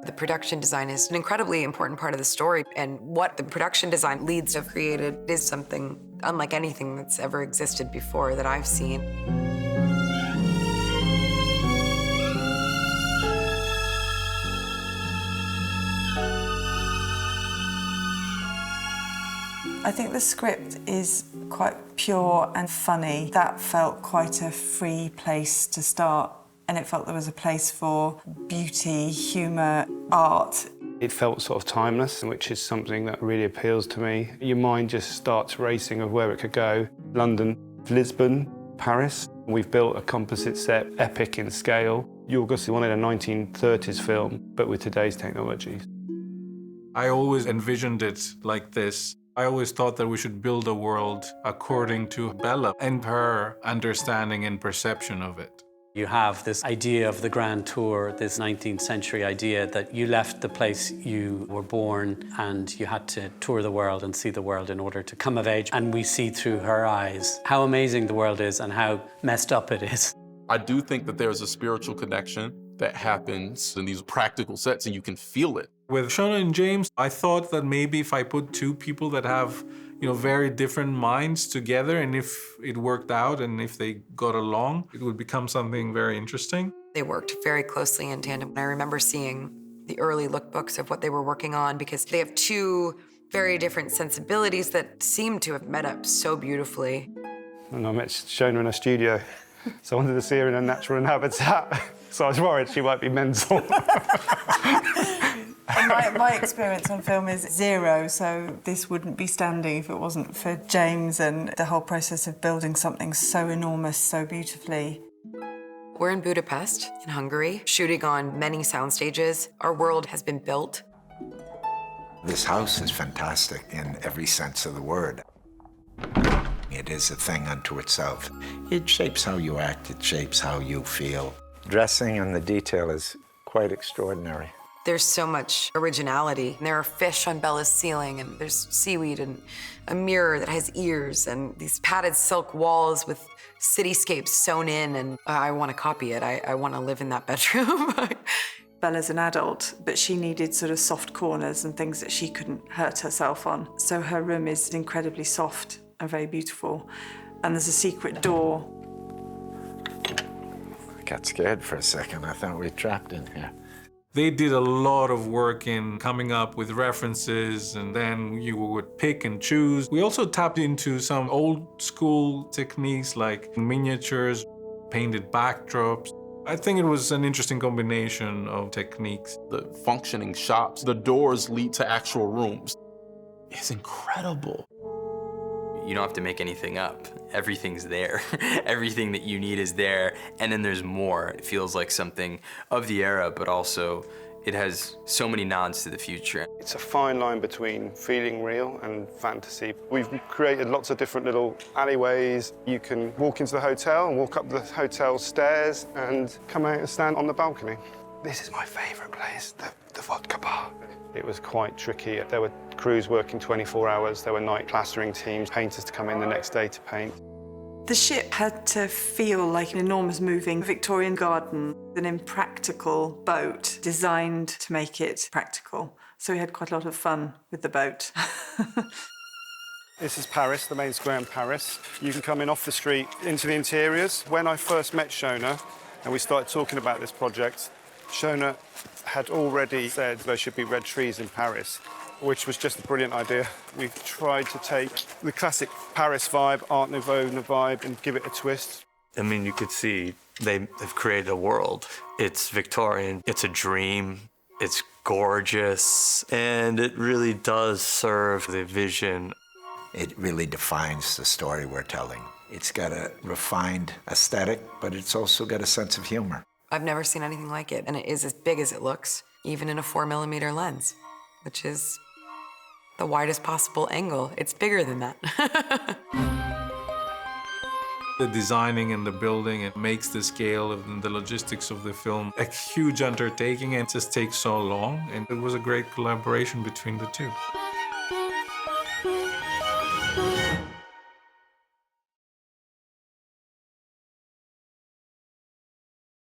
The production design is an incredibly important part of the story, and what the production design leads have created is something unlike anything that's ever existed before that I've seen. I think the script is quite pure and funny. That felt quite a free place to start, and it felt there was a place for beauty, humour, art. It felt sort of timeless, which is something that really appeals to me. Your mind just starts racing of where it could go. London, Lisbon, Paris. We've built a composite set, epic in scale. You obviously wanted a 1930s film, but with today's technologies. I always envisioned it like this. I always thought that we should build a world according to Bella and her understanding and perception of it. You have this idea of the grand tour, this 19th century idea that you left the place you were born and you had to tour the world and see the world in order to come of age. And we see through her eyes how amazing the world is and how messed up it is. I do think that there's a spiritual connection that happens in these practical sets and you can feel it. With Shona and James, I thought that maybe if I put two people that have, very different minds together, and if it worked out and if they got along, it would become something very interesting. They worked very closely in tandem. I remember seeing the early lookbooks of what they were working on because they have two very different sensibilities that seem to have met up so beautifully. And I met Shona in a studio, so I wanted to see her in a natural habitat. So I was worried she might be mental. My experience on film is zero, so this wouldn't be standing if it wasn't for James and the whole process of building something so enormous so beautifully. We're in Budapest, in Hungary, shooting on many sound stages. Our world has been built. This house is fantastic in every sense of the word. It is a thing unto itself. It shapes how you act, it shapes how you feel. Dressing and the detail is quite extraordinary. There's so much originality. There are fish on Bella's ceiling, and there's seaweed and a mirror that has ears and these padded silk walls with cityscapes sewn in, and I want to copy it. I want to live in that bedroom. Bella's an adult, but she needed sort of soft corners and things that she couldn't hurt herself on. So her room is incredibly soft and very beautiful. And there's a secret door. I got scared for a second. I thought we were trapped in here. They did a lot of work in coming up with references, and then you would pick and choose. We also tapped into some old school techniques like miniatures, painted backdrops. I think it was an interesting combination of techniques. The functioning shops, the doors lead to actual rooms. It's incredible. You don't have to make anything up. Everything's there. Everything that you need is there, and then there's more. It feels like something of the era, but also it has so many nods to the future. It's a fine line between feeling real and fantasy. We've created lots of different little alleyways. You can walk into the hotel and walk up the hotel stairs and come out and stand on the balcony. This is my favourite place, the vodka bar. It was quite tricky. There were crews working 24 hours. There were night plastering teams, painters to come in the next day to paint. The ship had to feel like an enormous moving Victorian garden, an impractical boat designed to make it practical. So we had quite a lot of fun with the boat. This is Paris, the main square in Paris. You can come in off the street into the interiors. When I first met Shona and we started talking about this project, Shona had already said there should be red trees in Paris, which was just a brilliant idea. We've tried to take the classic Paris vibe, Art Nouveau vibe, and give it a twist. I mean, you could see they've created a world. It's Victorian, it's a dream, it's gorgeous, and it really does serve the vision. It really defines the story we're telling. It's got a refined aesthetic, but it's also got a sense of humor. I've never seen anything like it, and it is as big as it looks, even in a 4mm lens, which is the widest possible angle. It's bigger than that. The designing and the building, it makes the scale and the logistics of the film a huge undertaking, and it just takes so long, and it was a great collaboration between the two.